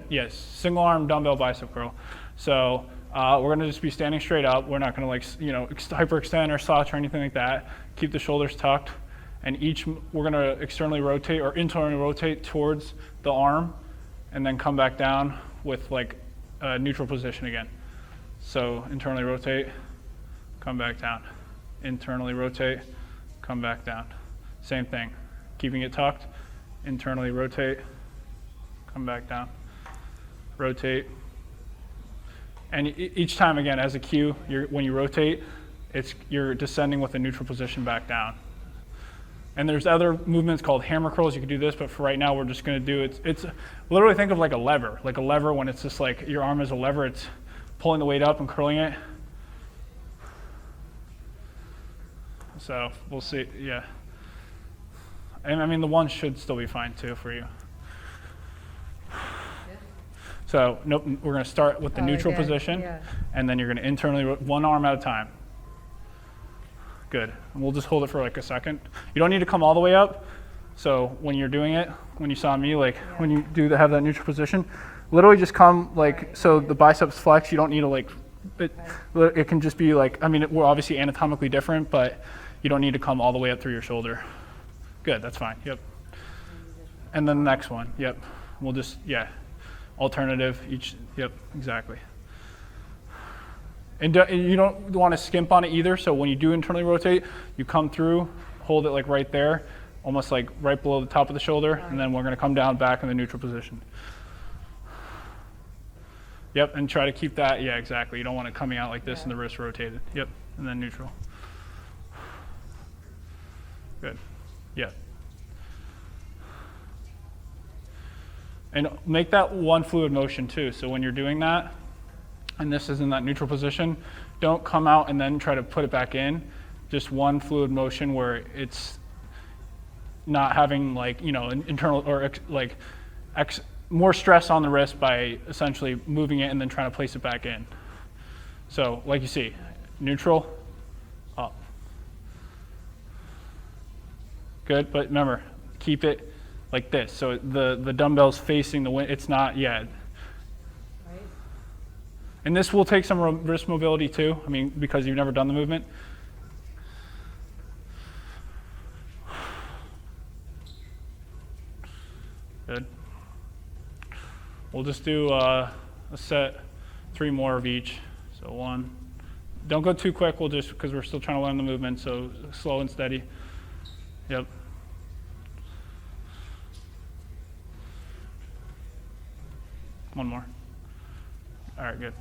Yes, single arm dumbbell bicep curl. So we're gonna just be standing straight up. We're not gonna like, hyperextend or slouch or anything like that. Keep the shoulders tucked. And we're gonna externally rotate or internally rotate towards the arm and then come back down with like a neutral position again. So internally rotate, come back down. Internally rotate, come back down. Same thing, keeping it tucked, internally rotate, come back down, rotate. And each time, again, as a cue, when you rotate, you're descending with a neutral position back down. And there's other movements called hammer curls. You can do this, but for right now, we're just gonna do it's literally think of like a lever when it's just like your arm is a lever, it's pulling the weight up and curling it. So we'll see, yeah. And I mean, the one should still be fine too for you. So nope, we're gonna start with the neutral position, and then you're gonna internally, one arm at a time. Good, and we'll just hold it for like a second. You don't need to come all the way up. So when you're doing it, when you saw me, like when you have that neutral position, literally just come like, so the biceps flex, you don't need to like, it can just be like, I mean, we're obviously anatomically different, but you don't need to come all the way up through your shoulder. Good, that's fine, yep. And then the next one, yep. We'll just, alternative, yep, exactly. And you don't want to skimp on it either, so when you do internally rotate, you come through, hold it like right there, almost like right below the top of the shoulder, and then we're going to come down back in the neutral position. Yep, and try to keep that, exactly. You don't want it coming out like this and the wrist rotated. Yep, and then neutral. Good, yeah. And make that one fluid motion too, so when you're doing that, and this is in that neutral position, don't come out and then try to put it back in. Just one fluid motion where it's not having like, an internal or more stress on the wrist by essentially moving it and then trying to place it back in. So like you see, neutral, up. Good, but remember, keep it like this. So the dumbbell's facing the wind, it's not yet. And this will take some wrist mobility too, I mean, because you've never done the movement. Good. We'll just do a set, 3 more of each. So 1. Don't go too quick, we'll just, because we're still trying to learn the movement, so slow and steady. Yep. One more. All right, good.